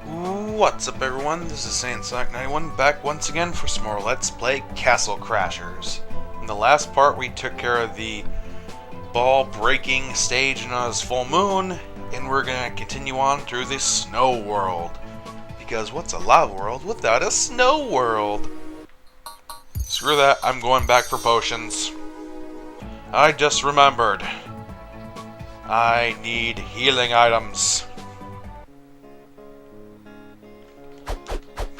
What's up everyone, this is Saiyan back once again for some more Let's Play Castle Crashers. In the last part we took care of the ball breaking stage in a full moon, and we're gonna continue on through this snow world. Because what's a lava world without a snow world? Screw that, I'm going back for potions. I just remembered. I need healing items.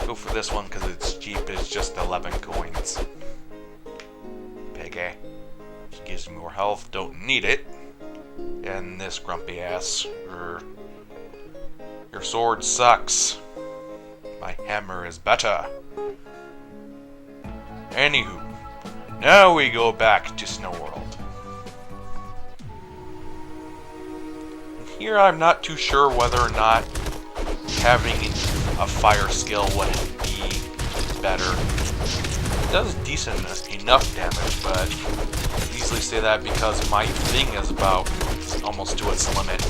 Go for this one because it's cheap. It's just 11 coins. Piggy. Gives me more health. Don't need it. And this grumpy ass. Your sword sucks. My hammer is better. Anywho, now we go back to Snow World. Here I'm not too sure whether or not having a fire skill would be better. It does decent enough damage, but I easily say that because my thing is about almost to its limit.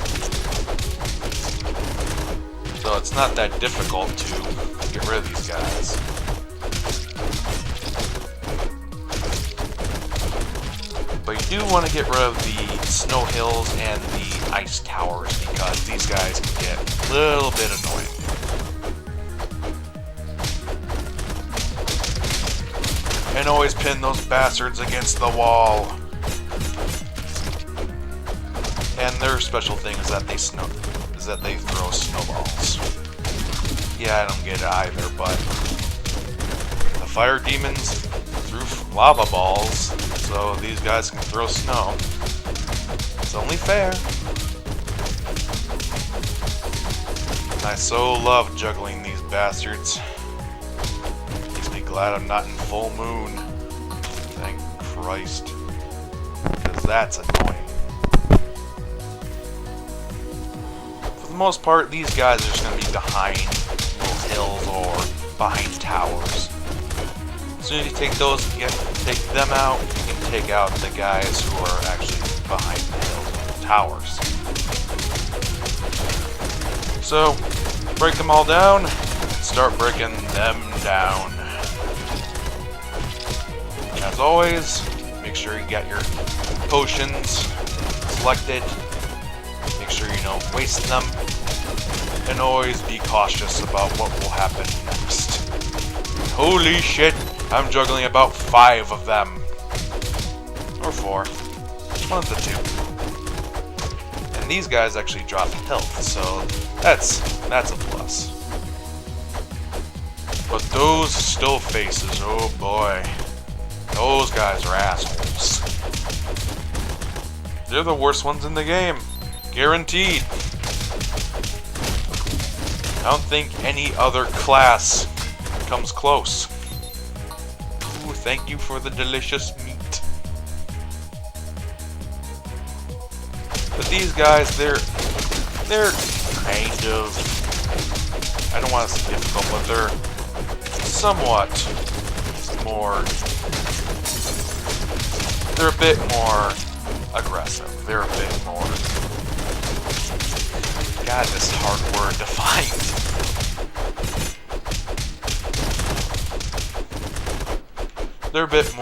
So it's not that difficult to get rid of these guys. But you do want to get rid of the snow hills and the ice towers because these guys can get a little bit annoying. And always pin those bastards against the wall. And their special thing is that they throw snowballs. Yeah, I don't get it either, but the fire demons threw lava balls, so these guys can throw snow. It's only fair. I so love juggling these bastards. Makes me glad I'm not in full moon. Thank Christ. Because that's annoying. For the most part, these guys are just going to be behind little hills or behind towers. As soon as you take them out, you can take out the guys who are actually behind the hills and towers. So, break them all down, and start breaking them down. As always, make sure you get your potions selected. Make sure you don't waste them. And always be cautious about what will happen next. Holy shit, I'm juggling about 5 of them. Or 4. One of the 2. And these guys actually drop health, so that's a plus. But those still faces, oh boy. Those guys are assholes. They're the worst ones in the game. Guaranteed. I don't think any other class comes close. Ooh, thank you for the delicious meat. But these guys, they're kind of, I don't want to say difficult, but they're somewhat more, they're a bit more aggressive. They're a bit more, God, this hard word to find. They're a bit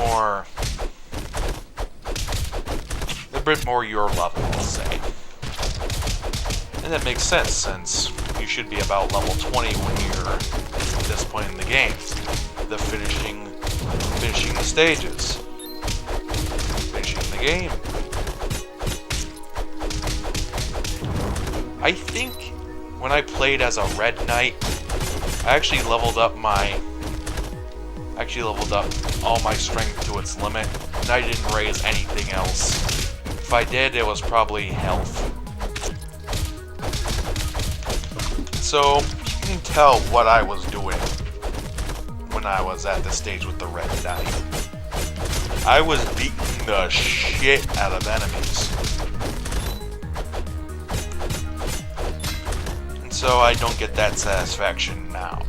more your level, let's say. And that makes sense, since you should be about level 20 when you're at this point in the game. The finishing the stages. Finishing the game. I think when I played as a Red Knight, I actually leveled up all my strength to its limit, and I didn't raise anything else. If I did, it was probably health. So, you can tell what I was doing when I was at the stage with the Red Knight. I was beating the shit out of enemies. And so I don't get that satisfaction now.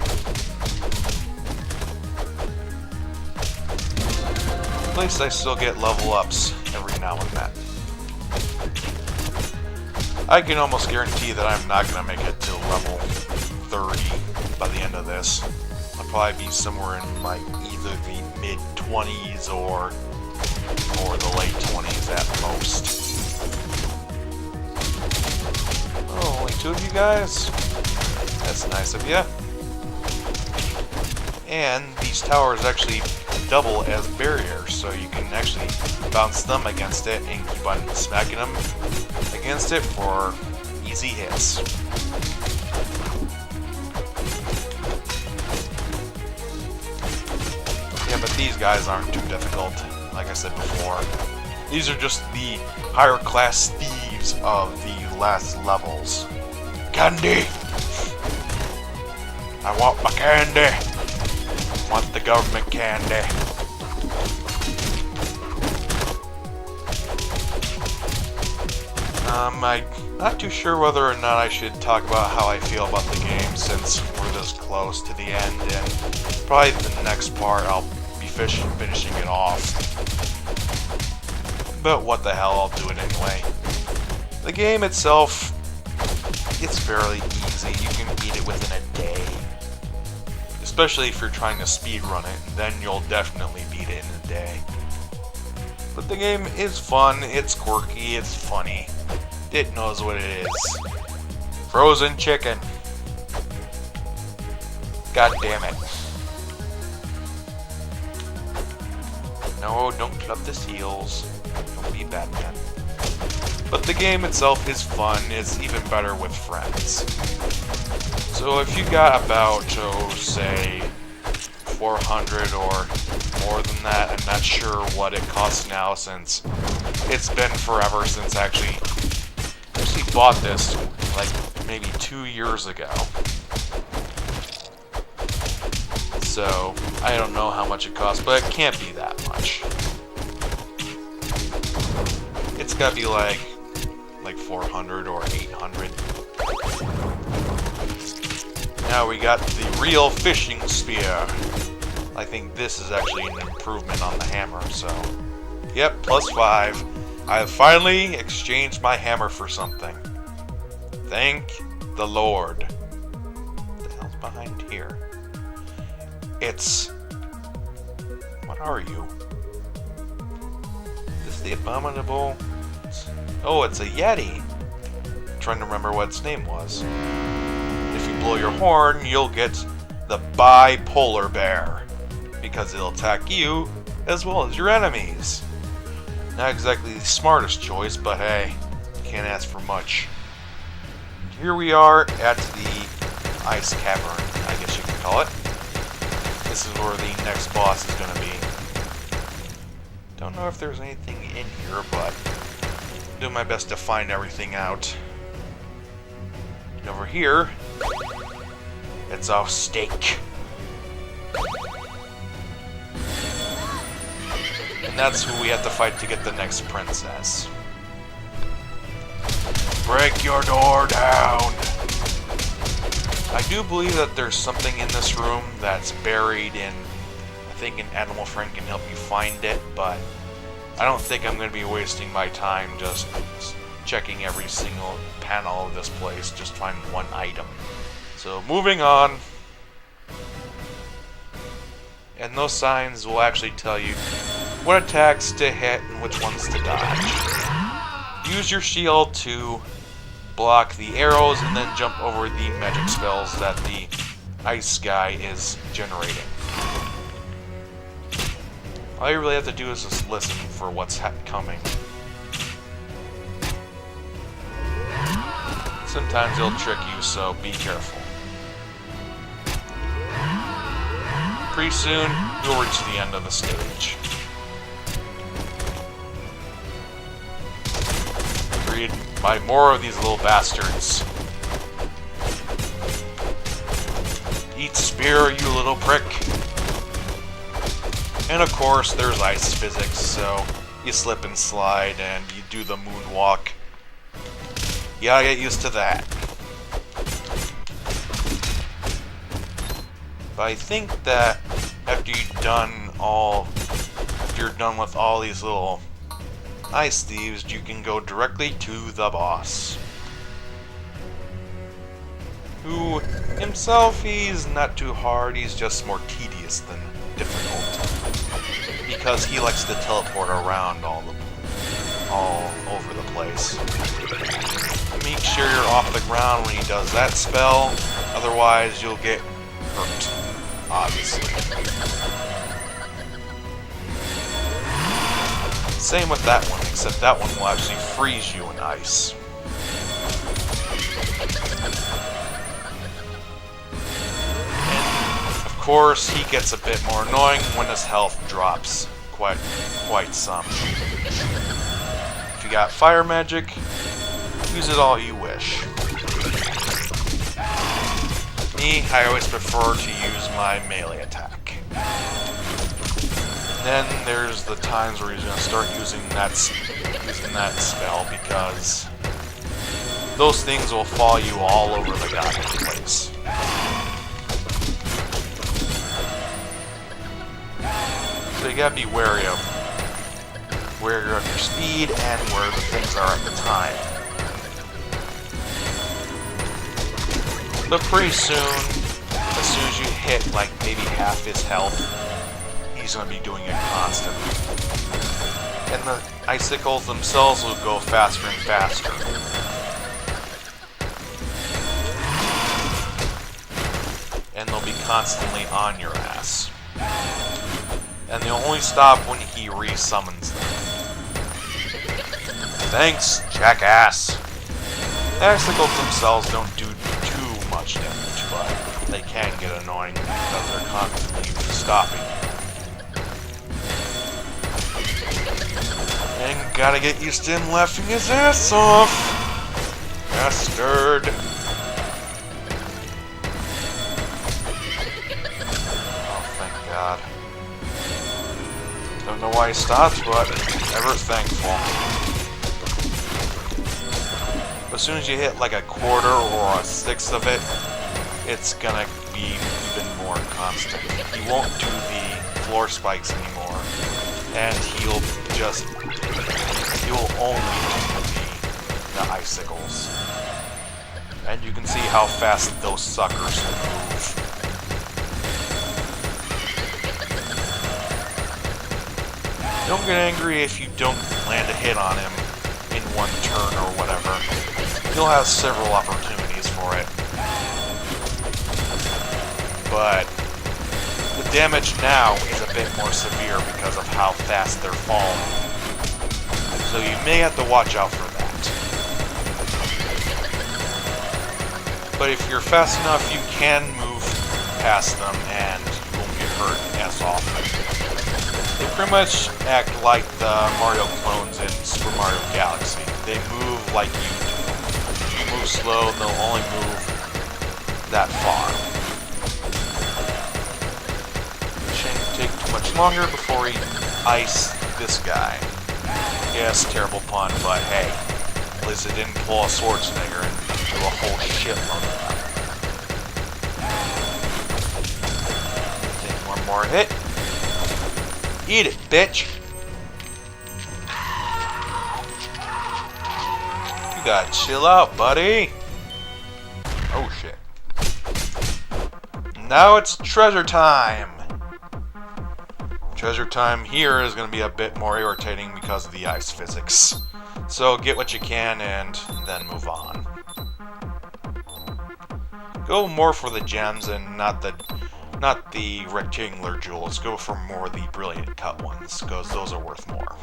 At least I still get level ups every now and then. I can almost guarantee that I'm not going to make it till level 30 by the end of this. I'll probably be somewhere in like either the mid-20s or the late 20s at most. Oh, only 2 of you guys? That's nice of you. And these towers actually double as barriers, so you can actually bounce them against it and keep on smacking them against it for easy hits. Yeah, but these guys aren't too difficult, like I said before. These are just the higher class thieves of the last levels. Candy! I want my candy! Want the government candy. I'm not too sure whether or not I should talk about how I feel about the game since we're this close to the end, and probably the next part I'll be finishing it off. But what the hell, I'll do it anyway. The game itself, it's fairly easy. You can beat it within a day. Especially if you're trying to speedrun it, then you'll definitely beat it in a day. But the game is fun, it's quirky, it's funny. It knows what it is. Frozen chicken. God damn it. No, don't club the seals. Don't be Batman. But the game itself is fun, it's even better with friends. So if you got about, say, 400 or more than that, I'm not sure what it costs now since it's been forever since I actually bought this, like, maybe 2 years ago. So, I don't know how much it costs, but it can't be that much. It's gotta be like 400 or 800. Now we got the real fishing spear. I think this is actually an improvement on the hammer, so... Yep, +5. I have finally exchanged my hammer for something. Thank the Lord. What the hell's behind here? It's... What are you? Is this the abominable... Oh, it's a Yeti. I'm trying to remember what its name was. If you blow your horn, you'll get the bipolar bear, because it'll attack you as well as your enemies. Not exactly the smartest choice, but hey, can't ask for much. Here we are at the ice cavern, I guess you could call it. This is where the next boss is going to be. Don't know if there's anything in here, but I'm doing my best to find everything out. And over here, it's our steak. And that's who we have to fight to get the next princess. Break your door down! I do believe that there's something in this room that's buried in... I think an animal friend can help you find it, but I don't think I'm going to be wasting my time just checking every single panel of this place, just find one item. So moving on. And those signs will actually tell you what attacks to hit and which ones to dodge. Use your shield to block the arrows and then jump over the magic spells that the ice guy is generating. All you really have to do is just listen for what's coming. Sometimes he'll trick you, so be careful. Pretty soon, you'll reach the end of the stage. Greeted by more of these little bastards. Eat spear, you little prick. And of course, there's ice physics, so you slip and slide and you do the moonwalk. You gotta get used to that. But I think that after you're done with all these little ice thieves, you can go directly to the boss, who himself, he's not too hard, he's just more tedious than difficult. Because he likes to teleport around all over the place. Make sure you're off the ground when he does that spell, otherwise you'll get hurt, obviously. Same with that one, except that one will actually freeze you in ice. And of course, he gets a bit more annoying when his health drops quite some. If you got fire magic, use it all you wish. Me, I always prefer to use my melee attack. Then there's the times where he's going to start using that spell, because those things will follow you all over the goddamn place. So you gotta be wary of where you're at your speed and where the things are at the time. But pretty soon, as soon as you hit like maybe half his health, he's going to be doing it constantly. And the icicles themselves will go faster and faster. And they'll be constantly on your ass. And they'll only stop when he re-summons them. Thanks, jackass! The icicles themselves don't do too much damage, but they can get annoying because they're constantly stopping. And gotta get used to him laughing his ass off! Bastard! Oh, thank God. Don't know why he stopped, but ever thankful. But as soon as you hit like a quarter or a sixth of it, it's gonna be even more constant. He won't do the floor spikes anymore, and he will only do the icicles. And you can see how fast those suckers move. Don't get angry if you don't land a hit on him in one turn or whatever. You'll have several opportunities for it. But the damage now is a bit more severe because of how fast they're falling. So you may have to watch out for that. But if you're fast enough, you can move past them and you won't get hurt as often. They pretty much act like the Mario clones in Super Mario Galaxy. They move like you do. If you move slow, they'll only move that far. It shouldn't take too much longer before he ice this guy. Yes, terrible pun, but hey, at least it didn't pull a Schwarzenegger and do a whole shitload of that. Take one more hit. Eat it, bitch! You gotta chill out, buddy! Oh shit. Now it's treasure time! Treasure time here is gonna be a bit more irritating because of the ice physics. So get what you can and then move on. Go more for the gems and not the rectangular jewels. Go for more of the brilliant cut ones, because those are worth more.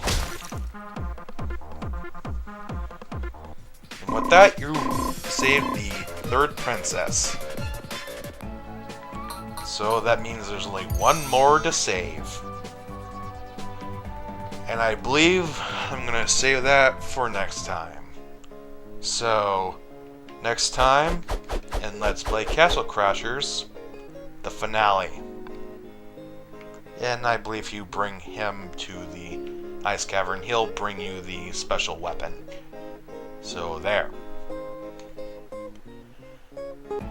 And with that, you saved the third princess. So that means there's only one more to save. And I believe I'm going to save that for next time. So, next time, in Let's Play Castle Crashers, the finale. And I believe if you bring him to the ice cavern, he'll bring you the special weapon. So there.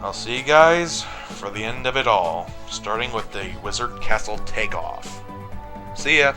I'll see you guys for the end of it all, starting with the Wizard Castle takeoff. See ya!